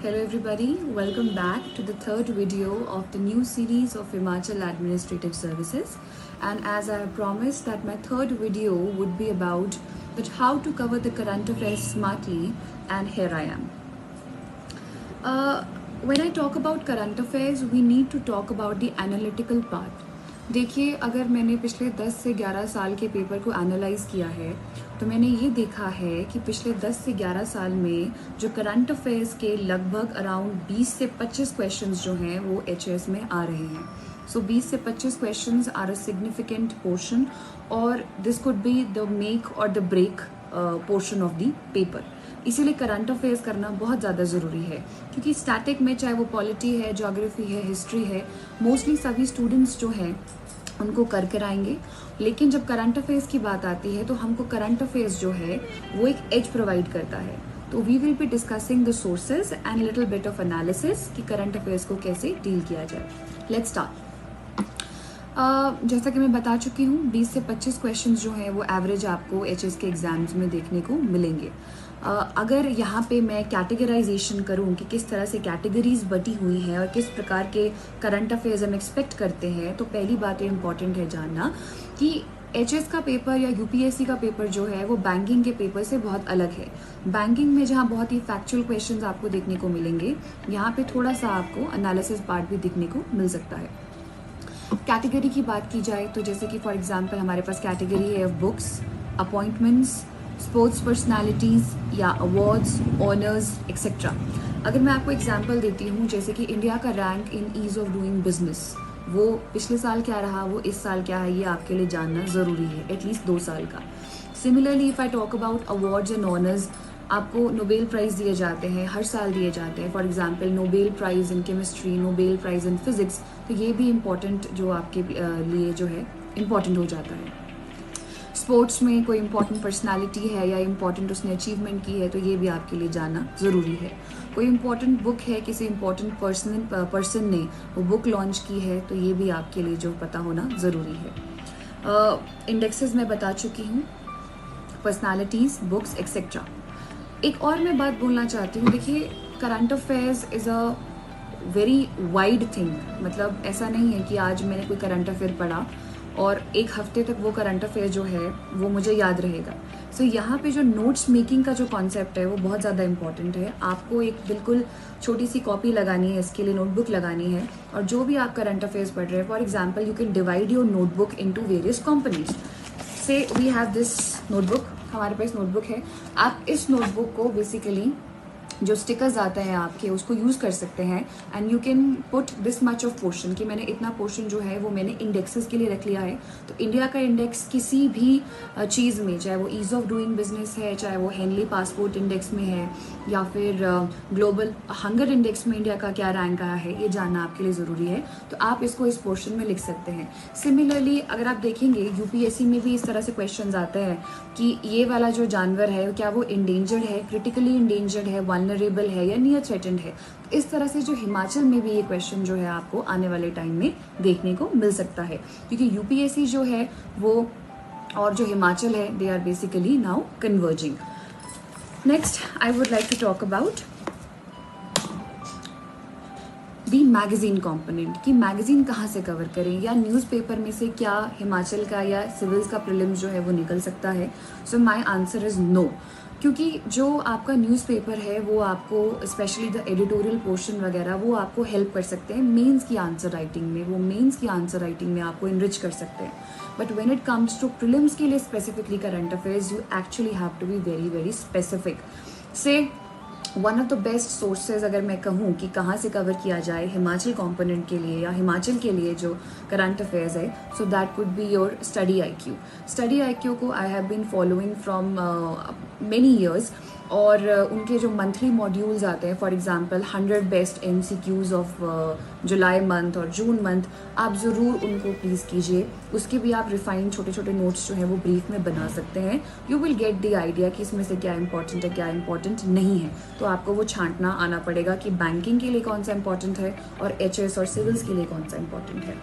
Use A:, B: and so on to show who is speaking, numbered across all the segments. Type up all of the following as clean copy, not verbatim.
A: Hello everybody, welcome back to the third video of the new series of Himachal Administrative Services. And as I have promised that my third video would be about that how to cover the current affairs smartly, and here I am. When I talk about current affairs, we need to talk about the analytical part. देखिए, अगर मैंने पिछले 10 से 11 साल के paper को analyse किया है तो मैंने ये देखा है कि पिछले 10 से 11 साल में जो करंट अफेयर्स के लगभग अराउंड 20 से 25 क्वेश्चंस जो हैं वो एचएस में आ रहे हैं. सो 20 से 25 questions are a significant portion और this could be the make or the break portion of the paper. इसीलिए करंट अफेयर्स करना बहुत ज़्यादा ज़रूरी है क्योंकि स्टैटिक में चाहे वो पॉलिटी है, ज्योग्राफी है, हिस्ट्री है, मोस्टली सभी स्टूडेंट्स जो हैं उनको कर कर आएंगे. लेकिन जब करंट अफेयर्स की बात आती है तो हमको करंट अफेयर्स जो है वो एक एज प्रोवाइड करता है. तो we will be discussing the sources and little bit of analysis कि करंट अफेयर्स को कैसे डील किया जाए. Let's start. जैसा कि मैं बता चुकी हूँ 20 से 25 क्वेश्चंस जो हैं वो एवरेज आपको एचएस के एग्जाम्स में देखने को मिलेंगे. अगर यहाँ पे मैं कैटेगराइजेशन करूँ कि किस तरह से कैटेगरीज बटी हुई हैं और किस प्रकार के करंट अफेयर्स हम एक्सपेक्ट करते हैं, तो पहली बात ये इम्पॉर्टेंट है जानना कि एचएस का पेपर या यूपीएससी का पेपर जो है वो बैंकिंग के पेपर से बहुत अलग है. बैंकिंग में जहाँ बहुत ही फैक्चुअल क्वेश्चंस आपको देखने को मिलेंगे, यहाँ पे थोड़ा सा आपको एनालिसिस पार्ट भी देखने को मिल सकता है. कैटेगरी की बात की जाए तो जैसे कि फॉर एग्जांपल हमारे पास कैटेगरी है बुक्स, अपॉइंटमेंट्स, स्पोर्ट्स पर्सनालिटीज़ या अवार्ड्स, ऑनर्स एक्सेट्रा. अगर मैं आपको एग्जांपल देती हूँ जैसे कि इंडिया का rank in ease of doing business, वो पिछले साल क्या रहा, वो इस साल क्या है, ये आपके लिए जानना ज़रूरी है, एटलीस्ट 2 साल का. Similarly if I talk about awards and honours, आपको नोबेल प्राइज़ दिए जाते हैं, हर साल दिए जाते हैं. For example Nobel prize in chemistry, Nobel prize in physics, तो ये भी इम्पॉर्टेंट जो आपके लिए जो है इम्पॉर्टेंट हो जाता है. स्पोर्ट्स में कोई इम्पॉर्टेंट पर्सनालिटी है या इम्पॉर्टेंट उसने अचीवमेंट की है तो ये भी आपके लिए जानना ज़रूरी है. कोई इम्पॉर्टेंट बुक है, किसी इम्पॉर्टेंट पर्सन ने वो बुक लॉन्च की है तो ये भी आपके लिए जो पता होना ज़रूरी है. इंडेक्सेस मैं बता चुकी हूँ, पर्सनालिटीज़, बुक्स एक्सेट्रा. एक और मैं बात बोलना चाहती हूँ. देखिए, current affairs is a very wide thing. मतलब ऐसा नहीं है कि आज मैंने कोई करंट अफेयर पढ़ा और एक हफ्ते तक वो करंट अफेयर जो है वो मुझे याद रहेगा. सो यहाँ पे जो नोट्स मेकिंग का जो कॉन्सेप्ट है वो बहुत ज़्यादा इंपॉर्टेंट है. आपको एक बिल्कुल छोटी सी कॉपी लगानी है, इसके लिए नोटबुक लगानी है, और जो भी आप करंट अफेयर्स पढ़ रहे हैं, for example you can divide your notebook into various components. से वी हैव दिस नोटबुक, हमारे पास नोटबुक है. आप इस नोटबुक को बेसिकली जो स्टिकर्स आते हैं आपके उसको यूज़ कर सकते हैं and you can put this much of portion कि मैंने इतना पोर्शन जो है वो मैंने इंडेक्सेस के लिए रख लिया है. तो इंडिया का इंडेक्स किसी भी चीज़ में, चाहे वो ईज़ ऑफ डूइंग बिजनेस है, चाहे वो हेनली पासपोर्ट इंडेक्स में है या फिर ग्लोबल हंगर इंडेक्स में इंडिया का क्या रैंक आया है, ये जानना आपके लिए ज़रूरी है. तो आप इसको इस पोर्शन में लिख सकते हैं. सिमिलरली अगर आप देखेंगे यूपीएससी में भी इस तरह से क्वेश्चन आते हैं कि ये वाला जो जानवर है क्या वो इंडेंजर्ड है, क्रिटिकली इंडेंजर्ड है, वल्नरेबल है या नियर थ्रेटेंड है. तो इस तरह से जो हिमाचल में भी ये क्वेश्चन जो है आपको आने वाले टाइम में देखने को मिल सकता है क्योंकि यूपीएससी जो है वो और जो हिमाचल है they are basically now converging. Next I would like to talk about the magazine component कि मैगजीन कहाँ से कवर करें या न्यूज़पेपर में से क्या हिमाचल का या सिविल्स का प्रीलिम्स जो है वो निकल सकता है. So my answer is no, क्योंकि जो आपका न्यूज़पेपर है वो आपको स्पेशली द एडिटोरियल पोर्शन वगैरह वो आपको हेल्प कर सकते हैं मेंस की आंसर राइटिंग में. वो मेंस की आंसर राइटिंग में आपको इनरिच कर सकते हैं. But when it comes to prelims के लिए specifically current affairs, you actually have to be very very specific. Say one of the best sources अगर मैं कहूँ कि कहाँ से कवर किया जाए हिमाचल कंपोनेंट के लिए या हिमाचल के लिए जो करंट अफेयर्स है, so that could be your study IQ. Study IQ को I have been following from many years और उनके जो मंथली मॉड्यूल्स आते हैं, फॉर एग्जांपल 100 बेस्ट MCQs ऑफ जुलाई मंथ और जून मंथ, आप ज़रूर उनको प्लीज़ कीजिए. उसके भी आप रिफाइंड छोटे छोटे नोट्स जो हैं वो ब्रीफ में बना सकते हैं. You will get the idea कि इसमें से क्या इंपॉर्टेंट है, क्या इंपॉर्टेंट नहीं है. तो आपको वो छांटना आना पड़ेगा कि बैंकिंग के लिए कौन सा इंपॉर्टेंट है और एचएस और सिविल्स के लिए कौन सा इंपॉर्टेंट है.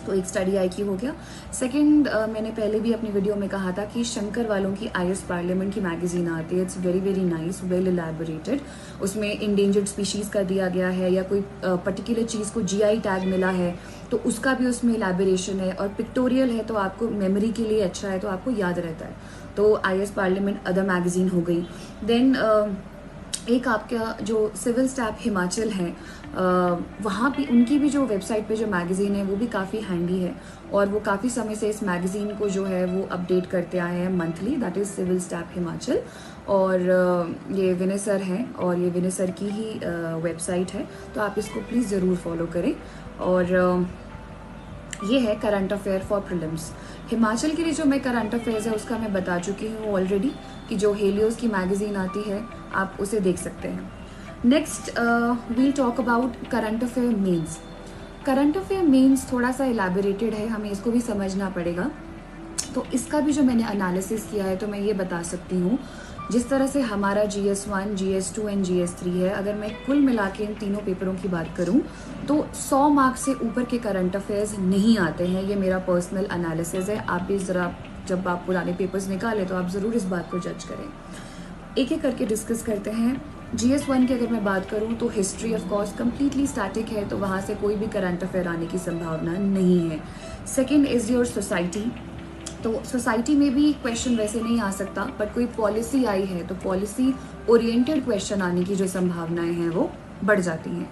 A: तो एक स्टडी आई की हो गया। सेकंड, मैंने पहले भी अपनी वीडियो में कहा था कि शंकर वालों की IS पार्लियामेंट की मैगजीन आती है। It's very very nice, well elaborated. उसमें इंडेंजर्ड स्पीशीज़ का दिया गया है या कोई पर्टिकुलर चीज़ को GI टैग मिला है तो उसका भी उसमें इलैबोरेशन है, और पिक्टोरियल है तो आपको मेमोरी के लिए अच्छा है, तो आपको याद रहता है। तो IS पार्लियामेंट अदर मैगजीन हो गई। देन एक आपका जो सिविल स्टाफ हिमाचल है, वहाँ भी उनकी भी जो वेबसाइट पे जो मैगज़ीन है वो भी काफ़ी हैंडी है, और वो काफ़ी समय से इस मैगज़ीन को जो है वो अपडेट करते आए हैं monthly. That is civil staff Himachal. और ये विनय सर हैं, और ये विनय सर की ही वेबसाइट है, तो आप इसको प्लीज़ ज़रूर फॉलो करें। और ये है current affair for prelims. Himachal के लिए जो मैं करंट अफेयर्स है उसका मैं बता चुकी हूँ ऑलरेडी, कि जो हेलियोस की मैगज़ीन आती है आप उसे देख सकते हैं। Next we'll talk about current affair mains. Current affair mains थोड़ा सा इलैबोरेटेड है, हमें इसको भी समझना पड़ेगा। तो इसका भी जो मैंने एनालिसिस किया है तो मैं ये बता सकती हूँ, जिस तरह से हमारा GS1, GS2 एंड GS3 है, अगर मैं कुल मिला के इन तीनों पेपरों की बात करूँ तो 100 मार्क्स से ऊपर के करंट अफेयर्स नहीं आते हैं। ये मेरा पर्सनल एनालिसिस है। आप भी ज़रा जब आप पुराने पेपर्स निकालें तो आप ज़रूर इस बात को जज करें। एक एक करके डिस्कस करते हैं। GS1 की अगर मैं बात करूं तो history of course completely static है, तो वहाँ से कोई भी करंट अफेयर आने की संभावना नहीं है। Second is your society. तो सोसाइटी में भी क्वेश्चन वैसे नहीं आ सकता, बट कोई पॉलिसी आई है तो पॉलिसी ओरिएंटेड क्वेश्चन आने की जो संभावनाएं हैं वो बढ़ जाती हैं।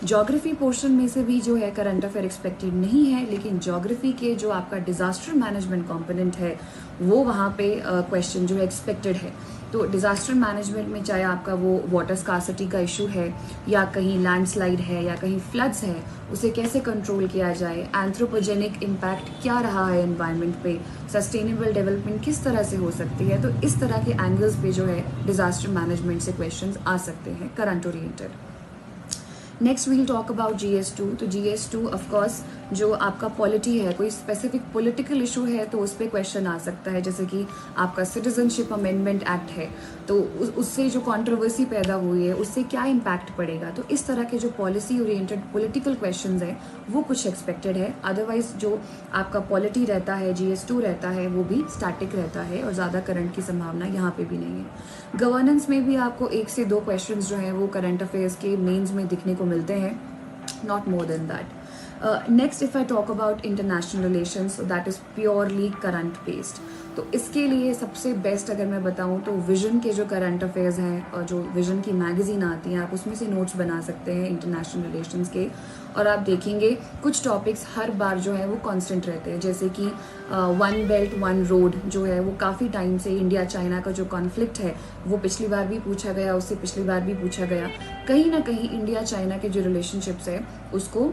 A: ज्योग्राफी पोर्शन में से भी जो है करंट अफेयर एक्सपेक्टेड नहीं है, लेकिन ज्योग्राफी के जो आपका डिजास्टर मैनेजमेंट कंपोनेंट है वो वहाँ पे क्वेश्चन जो है एक्सपेक्टेड है। तो डिजास्टर मैनेजमेंट में चाहे आपका वो वाटर स्कार्सिटी का इशू है, या कहीं लैंडस्लाइड है, या कहीं फ्लड्स है, उसे कैसे कंट्रोल किया जाए, एंथ्रोपोजेनिक इम्पैक्ट क्या रहा है एनवायरनमेंट पे, सस्टेनेबल डेवलपमेंट किस तरह से हो सकती है, तो इस तरह के एंगल्स पे जो है डिजास्टर मैनेजमेंट से क्वेश्चंस आ सकते हैं current oriented. Next we'll talk about GS2। तो GS2 ऑफकोर्स जो आपका पॉलिटी है, कोई स्पेसिफिक पॉलिटिकल इशू है तो उस पर क्वेश्चन आ सकता है। जैसे कि आपका सिटीजनशिप अमेंडमेंट एक्ट है, तो उससे जो कंट्रोवर्सी पैदा हुई है उससे क्या इम्पैक्ट पड़ेगा, तो इस तरह के जो पॉलिसी ओरिएंटेड पॉलिटिकल क्वेश्चंस हैं वो कुछ एक्सपेक्टेड है। अदरवाइज जो आपका पॉलिटी रहता है, GS2 रहता है, वो भी स्टैटिक रहता है और ज़्यादा करंट की संभावना यहाँ पे भी नहीं है। गवर्नेंस में भी आपको 1 से 2 क्वेश्चन जो हैं वो करंट अफेयर्स के मेन्स में दिखने को मिलते हैं, not more than that. Next if I talk about international relations, that is purely current based. तो इसके लिए सबसे बेस्ट अगर मैं बताऊं तो विजन के जो करंट अफेयर्स हैं, और जो विजन की मैगजीन आती हैं, आप उसमें से नोट्स बना सकते हैं इंटरनेशनल रिलेशंस के, और आप देखेंगे कुछ टॉपिक्स हर बार जो है वो कांस्टेंट रहते हैं। जैसे कि 1 बेल्ट 1 रोड जो है वो काफ़ी टाइम से इंडिया चाइना का जो कॉन्फ्लिक्ट है वो पिछली बार भी पूछा गया, उससे पिछली बार भी पूछा गया। कहीं ना कहीं इंडिया चाइना के जो रिलेशनशिप्स है उसको,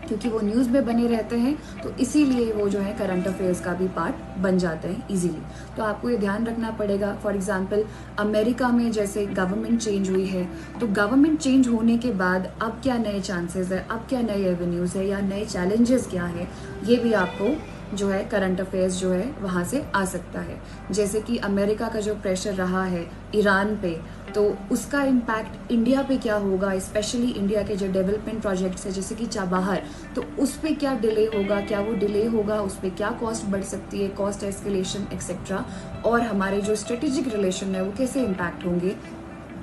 A: क्योंकि वो न्यूज़ में बने रहते हैं तो इसीलिए वो जो है करंट अफेयर्स का भी पार्ट बन जाते हैं इजीली। तो आपको ये ध्यान रखना पड़ेगा। फॉर एग्जांपल अमेरिका में जैसे गवर्नमेंट चेंज हुई है, तो गवर्नमेंट चेंज होने के बाद अब क्या नए चांसेस है, अब क्या नए एवेन्यूज़ है, या नए चैलेंजेस क्या है, ये भी आपको जो है करंट अफेयर्स जो है वहाँ से आ सकता है। जैसे कि अमेरिका का जो प्रेशर रहा है ईरान पे, तो उसका इम्पैक्ट इंडिया पे क्या होगा, स्पेशली इंडिया के जो डेवलपमेंट प्रोजेक्ट्स है जैसे कि चाबहार, तो उस पर क्या डिले होगा, क्या वो डिले होगा, उस पर क्या कॉस्ट बढ़ सकती है, कॉस्ट एस्केलेशन एक्सेट्रा, और हमारे जो स्ट्रेटेजिक रिलेशन है वो कैसे इम्पैक्ट होंगे,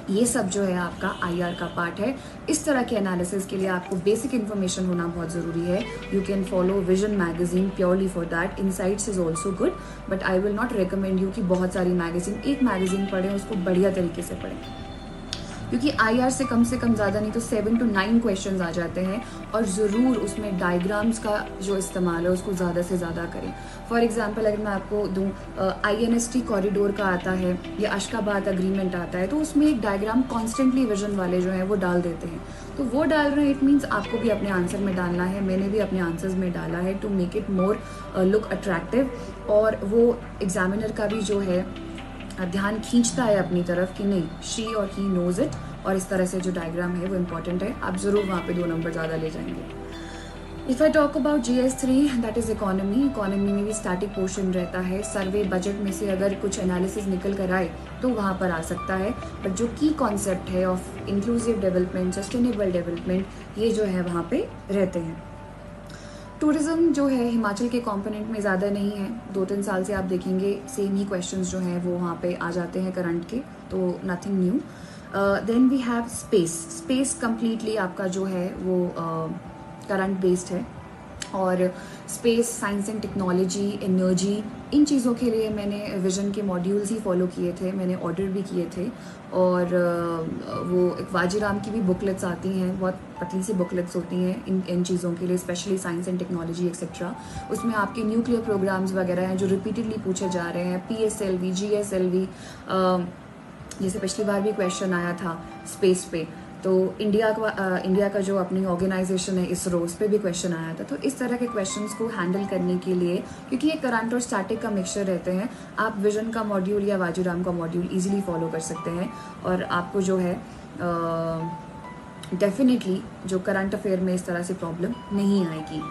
A: ये सब जो है आपका IR का पार्ट है। इस तरह के एनालिसिस के लिए आपको बेसिक इन्फॉर्मेशन होना बहुत ज़रूरी है। You can follow vision magazine purely for that. Insights is also good, but I will not recommend you कि बहुत सारी मैगजीन, एक मैगजीन पढ़ें, उसको बढ़िया तरीके से पढ़ें, क्योंकि IR से कम ज़्यादा नहीं तो 7 to 9 क्वेश्चंस आ जाते हैं, और ज़रूर उसमें डायग्राम्स का जो इस्तेमाल है उसको ज़्यादा से ज़्यादा करें। फॉर एग्जांपल अगर मैं आपको दूँ, INST कॉरिडोर का आता है या अशकाबाद अग्रीमेंट आता है, तो उसमें एक डायग्राम कॉन्स्टेंटली विजन वाले जो हैं वो डाल देते हैं, तो वो डाल रहे हैं, इट मीन्स आपको भी अपने आंसर में डालना है। मैंने भी अपने आंसर्स में डाला है to make it more look attractive, और वो एग्जामिनर का भी जो है ध्यान खींचता है अपनी तरफ कि नहीं, शी और ही नोज इट, और इस तरह से जो डायग्राम है वो इम्पॉर्टेंट है। आप ज़रूर वहाँ पे 2 नंबर ज़्यादा ले जाएंगे। If I talk about GS3, that is economy में भी स्टैटिक पोर्शन रहता है। सर्वे बजट में से अगर कुछ एनालिसिस निकल कर आए तो वहाँ पर आ सकता है, बट जो की कॉन्सेप्ट है of inclusive development, sustainable development, ये जो है वहाँ पे रहते हैं। टूरिज़्म जो है हिमाचल के कंपोनेंट में ज़्यादा नहीं है, 2-3 साल से आप देखेंगे सेम ही क्वेश्चंस जो हैं वो वहाँ पे आ जाते हैं करंट के, तो nothing new. Then we have space completely आपका जो है वो करंट बेस्ड है, और space, science and technology, energy, इन चीज़ों के लिए मैंने विजन के मॉड्यूल्स ही फॉलो किए थे, मैंने ऑर्डर भी किए थे। और वो एक वाजीराम की भी बुकलेट्स आती हैं, बहुत पतली सी बुकलेट्स होती हैं इन चीज़ों के लिए, specially science and technology etcetera. उसमें आपके न्यूक्लियर प्रोग्राम्स वगैरह हैं जो रिपीटेडली पूछे जा रहे हैं, PSLV, GSLV, जैसे पिछली बार भी क्वेश्चन आया था स्पेस पे, तो इंडिया का जो अपनी ऑर्गेनाइजेशन है इसरो, उस पर भी क्वेश्चन आया था। तो इस तरह के क्वेश्चंस को हैंडल करने के लिए, क्योंकि ये करंट और स्टैटिक का मिक्सचर रहते हैं, आप विजन का मॉड्यूल या वाजीराम का मॉड्यूल इजीली फॉलो कर सकते हैं, और आपको जो है डेफिनेटली जो करंट अफेयर में इस तरह से प्रॉब्लम नहीं आएगी।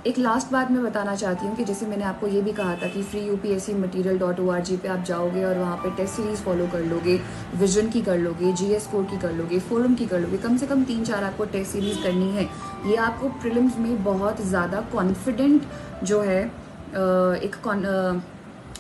A: एक लास्ट बात मैं बताना चाहती हूँ कि जैसे मैंने आपको ये भी कहा था कि freeupscmaterial.org पे आप जाओगे और वहाँ पे टेस्ट सीरीज़ फॉलो कर लोगे, विजन की कर लोगे, GS कोर की कर लोगे, फोरम की कर लोगे, कम से कम 3-4 आपको टेस्ट सीरीज़ करनी है। ये आपको प्रीलिम्स में बहुत ज़्यादा कॉन्फिडेंट जो है एक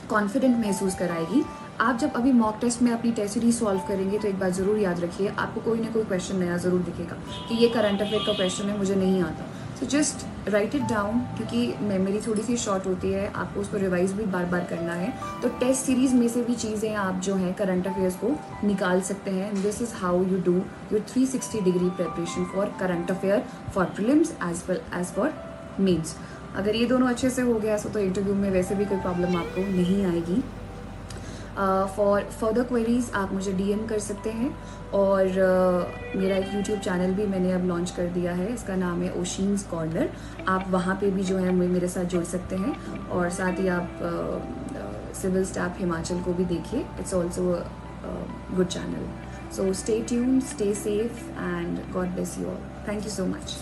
A: कॉन्फिडेंट महसूस कराएगी। आप जब अभी मॉक टेस्ट में अपनी टेस्ट सीरीज सॉल्व करेंगे तो एक बात ज़रूर याद रखिए, आपको कोई ना कोई क्वेश्चन नया ज़रूर दिखेगा कि ये करंट अफेयर का क्वेश्चन है, मुझे नहीं आता। So just right it down, क्योंकि मेमोरी थोड़ी सी शॉर्ट होती है, आपको उसको रिवाइज भी बार बार करना है। तो टेस्ट सीरीज में से भी चीज़ें आप जो हैं करंट अफेयर्स को निकाल सकते हैं। This is how you do your 360 degree preparation for current affair, for prelims as well as for mains. अगर ये दोनों अच्छे से हो गया तो इंटरव्यू में वैसे भी कोई प्रॉब्लम आपको नहीं आएगी। फॉर फर्दर क्वेरीज आप मुझे DM कर सकते हैं, और मेरा एक YouTube चैनल भी मैंने अब लॉन्च कर दिया है, इसका नाम है ओशीन्स कॉर्नर। आप वहाँ पे भी जो है मेरे साथ जुड़ सकते हैं, और साथ ही आप सिविल स्टाफ हिमाचल को भी देखिए, it's also good channel. So stay tuned, stay safe, and God bless you all. Thank you so much.